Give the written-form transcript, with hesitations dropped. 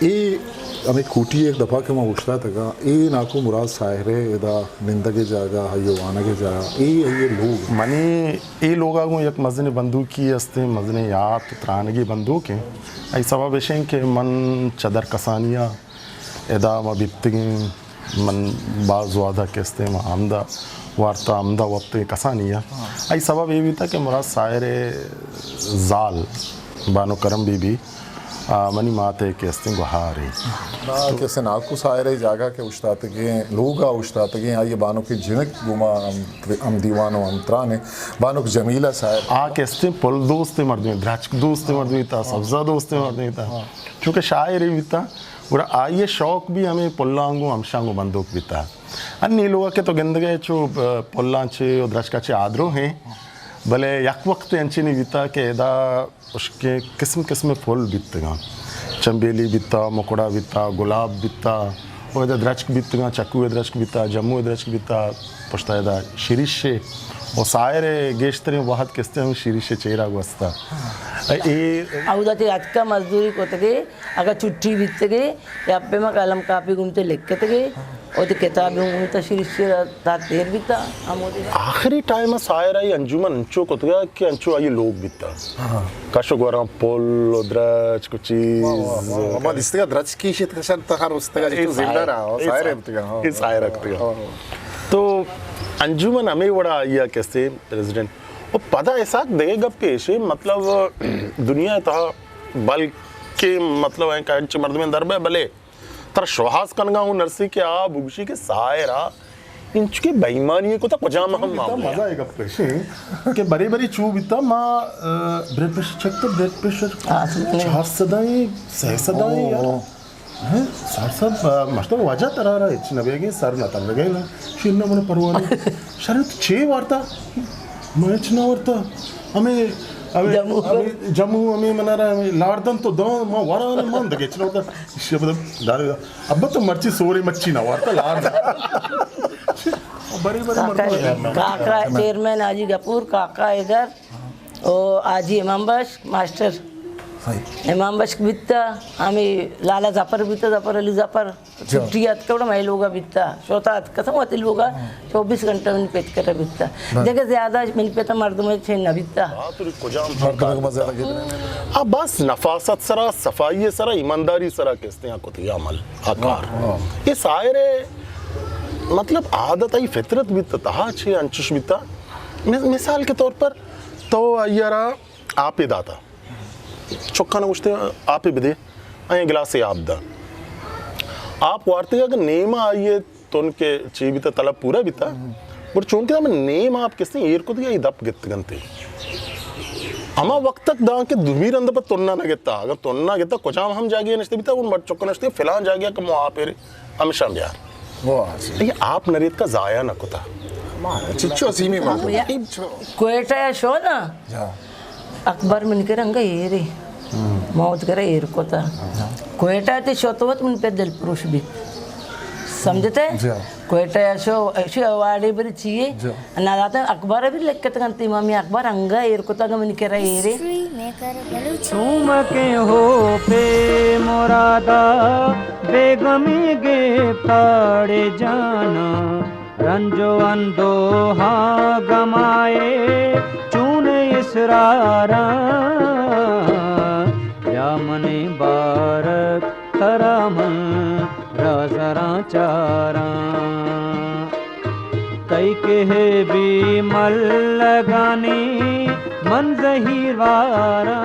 ये हमें खूटी एक दफ़ा के मैं उछला था ये नाको मुराद सायरे इदा निंदगे जागा हयो वानगे जागा ये लोग मनी ये लोग आगो एक मजने बंदूकी अस्ते मजने याद त्रानगी बंदूक है ऐ सबब विषय के मन चदर कसानिया इदा मबित्तगी मन बाज वादा केस्ते म आमदा वार्ता आमदा वक्त कसानिया ऐ सबब ये भी था कि मुराद सायरे जाल बानो करम बीबी मनी माते के अस्तिंग गुहारी ना कैसे नाकु सायरे जागा के उश्तातगे लोगा उश्तातगे ये बानो के जिनक गुमा हम दीवानो हम त्राने बानो के जमीला सायर आ के अस्तिंग पुल दोस्ते मर्दमी द्राच दोस्ते मर्दमी था सब्जा दोस्ते मर्दमी था चूँकि शायरी भी था और आइए शौक भी हमें पुल्लांगो हमशांगो बंदूक भी था अन्य लोग के तो गंदगे चो पुल्लांचे और द्राचकाचे आदरो हैं भले यक वक्त अंची नहीं बीता के एदा उसके किस्म किस्म फूल बीतगा चंबेली बीता मकोड़ा बीता गुलाब बीता और इधर द्रचक बीतगा चक्कू द्रचक बीता जम्मू द्रचक बीता पुश्ता इधर शिरीशे और सायरे गेश्तरी वाहद किस्ते हम शिरीशे चेहरा गुस्ता ये आउदाते आज का मजदूरी को तके अगर छुट्टी बीतगे या पे मैं कलम कापी घूमते लिख के तके और तो किताबें घूमते शिरीशे तातेर बीता हम आखिरी टाइम में सायरा ये अंजुमन अंचो को तके कि अंचो आये लोग बीता काशो गोरा पोल द्रच कुछ हमारे इस्तेगा द्रच की शित कशन तहार उस्तेगा जितो जिंदा रहा सायरे बीतगा ये सायरा बीतगा तो अंजुमन हमें बड़ा आया कैसे प्रेसिडेंट वो पता ऐसा देगा पेश मतलब दुनिया था बल के मतलब है कंच मर्द में दरबे भले तर श्वास कनगा हूँ नरसी के आ भुगशी के सायरा इंचुकी बेईमानी को तो पजाम हम मजा आएगा पेश के बड़ी बड़ी चूब इतना माँ ब्लड प्रेशर चेक तो ब्लड प्रेशर 4 सदाएं 6 सदाएं यार हैं साथ मतलब वजह तरह रहा है नवेगे सर ना तब लगे ना शिरना मन परवाने शरीर 6 वार्ता मैच ना वार्ता हमें जम्मू हमें मना रहा है लार्दन तो दो माँ वारा ने मान दगे चलो तो शब्द डालेगा अब तो मर्ची सोरे मच्छी ना वार्ता लार्द बड़ी बड़ी मर्दा काका चेयरमैन आजी गपूर काका इधर और आजी इमाम बख्श मास्टर इमाम बख्श बित्ता हमें लाला जाफर बित्ता जाफर अली जाफर छुट्टी आत केवढा माही लोगा बित्ता शोतात कसं होतील लोगा 24 घंटा में पेट कर बित्ता जगह ज्यादा मिल पे तो मर्द में छे न बित्ता अब बस नफासत सरा सफाई सरा ईमानदारी सरा कहते हैं कुतिया अमल आकार ये सायरे मतलब आदत आई फितरत भी तहा छे अंचुश बित्ता मिसाल के तौर पर तो यारा आप ही दाता चौका ना पूछते आप ही बदे आए गिलास से आप दा आप वार्ते अगर नेम आइए तो उनके ची भी तलब पूरा भी था पर चूंकि हम नेम आप किसने ईर को दिया इदप गित गंते हमा वक्त तक दा के दुमीर अंदर पर तोन्ना ना गिता अगर तोन्ना गिता कुचाम हम जागे नस्ते भी था उन मत चौका नस्ते फिलहाल जागे कम आप रे हमेशा बिहार वो ये आप नरीत का जाया ना कुता चिच्चो सीमी मार कोयटा या शो ना अकबर मन के रंग येरे मौत करे एर को था कोयटा ते शोतवत मन पे दिल पुरुष भी समझते कोयटा या शो ऐसे अवार्ड भी चाहिए ना जाते अकबर भी लिख के तंती मम्मी अकबर अंगा एर को था मन के रहे येरे तुम के हो पे मुरादा बेगमी गे ताड़े जाना रंजो अंदोहा गमाए चून इसरारा या मने बारक तरामन राजरा चारा कई के भी मल लगाने मन जहीर वारा